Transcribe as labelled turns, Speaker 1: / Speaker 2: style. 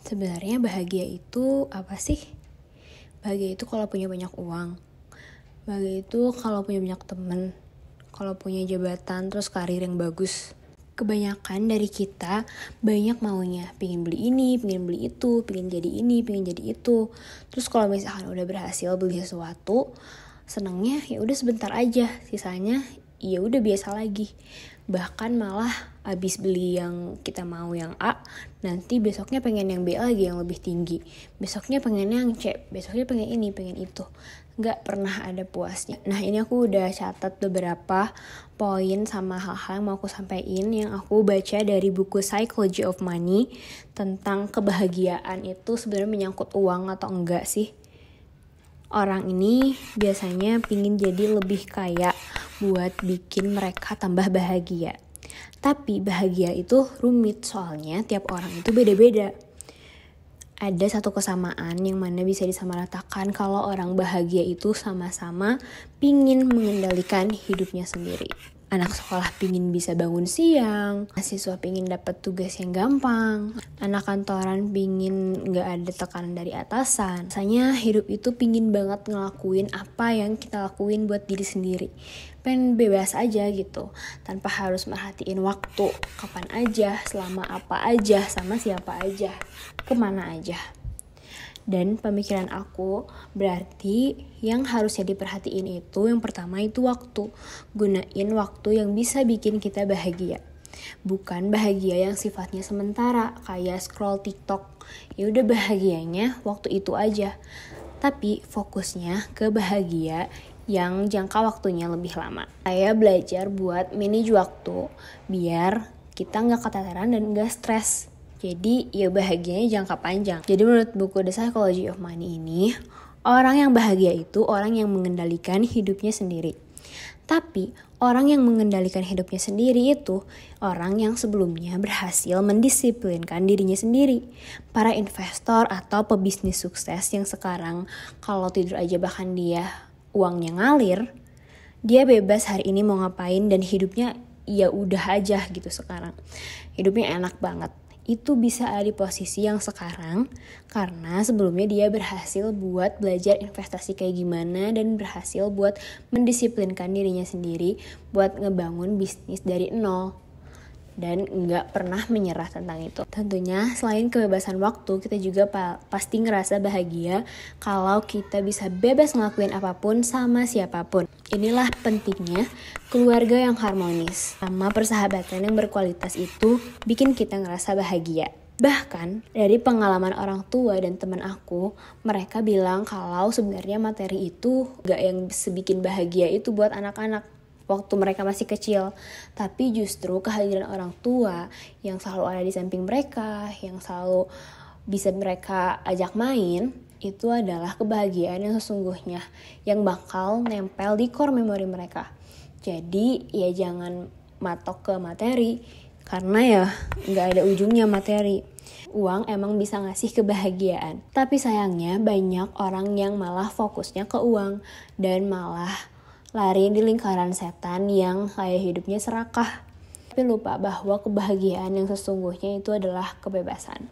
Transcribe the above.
Speaker 1: Sebenarnya bahagia itu apa sih? Bahagia itu kalau punya banyak uang. Bahagia itu kalau punya banyak temen. Kalau punya jabatan, terus karir yang bagus. Kebanyakan dari kita banyak maunya. Pengen beli ini, pengen beli itu, pengen jadi ini, pengen jadi itu. Terus kalau misalkan udah berhasil beli sesuatu, senangnya ya udah sebentar aja. Sisanya ya udah biasa lagi. Bahkan malah abis beli yang kita mau yang A, nanti besoknya pengen yang B lagi yang lebih tinggi. Besoknya pengen yang C, besoknya pengen ini, pengen itu. Gak pernah ada puasnya. Nah, ini aku udah catat beberapa poin sama hal-hal yang mau aku sampaikan yang aku baca dari buku Psychology of Money tentang kebahagiaan itu sebenarnya menyangkut uang atau enggak sih. Orang ini biasanya pingin jadi lebih kaya buat bikin mereka tambah bahagia. Tapi bahagia itu rumit soalnya tiap orang itu beda-beda. Ada satu kesamaan yang mana bisa disamaratakan kalau orang bahagia itu sama-sama pingin mengendalikan hidupnya sendiri. Anak sekolah pingin bisa bangun siang, mahasiswa pingin dapat tugas yang gampang, anak kantoran pingin gak ada tekanan dari atasan. Rasanya hidup itu pingin banget ngelakuin apa yang kita lakuin buat diri sendiri. Pengen bebas aja gitu, tanpa harus merhatiin waktu, kapan aja, selama apa aja, sama siapa aja, kemana aja. Dan pemikiran aku berarti yang harusnya diperhatiin itu yang pertama itu waktu. Gunain waktu yang bisa bikin kita bahagia. Bukan bahagia yang sifatnya sementara kayak scroll TikTok. Ya udah bahagianya waktu itu aja. Tapi fokusnya ke bahagia yang jangka waktunya lebih lama. Saya belajar buat manage waktu biar kita gak keteteran dan gak stres. Jadi ya bahagianya jangka panjang. Jadi menurut buku The Psychology of Money ini, orang yang bahagia itu orang yang mengendalikan hidupnya sendiri. Tapi orang yang mengendalikan hidupnya sendiri itu orang yang sebelumnya berhasil mendisiplinkan dirinya sendiri. Para investor atau pebisnis sukses yang sekarang kalau tidur aja bahkan dia uangnya ngalir, dia bebas hari ini mau ngapain dan hidupnya ya udah aja gitu sekarang. Hidupnya enak banget. Itu bisa ada di posisi yang sekarang karena sebelumnya dia berhasil buat belajar investasi kayak gimana dan berhasil buat mendisiplinkan dirinya sendiri buat ngebangun bisnis dari nol dan nggak pernah menyerah tentang itu. Tentunya selain kebebasan waktu, kita juga pasti ngerasa bahagia kalau kita bisa bebas ngelakuin apapun sama siapapun. Inilah pentingnya keluarga yang harmonis sama persahabatan yang berkualitas itu bikin kita ngerasa bahagia. Bahkan dari pengalaman orang tua dan teman aku, mereka bilang kalau sebenarnya materi itu gak yang sebikin bahagia itu buat anak-anak waktu mereka masih kecil, tapi justru kehadiran orang tua yang selalu ada di samping mereka, yang selalu bisa mereka ajak main, itu adalah kebahagiaan yang sesungguhnya yang bakal nempel di core memori mereka. Jadi ya jangan matok ke materi, karena ya gak ada ujungnya materi. Uang emang bisa ngasih kebahagiaan, tapi sayangnya banyak orang yang malah fokusnya ke uang dan malah lari di lingkaran setan yang kayak hidupnya serakah. Tapi lupa bahwa kebahagiaan yang sesungguhnya itu adalah kebebasan.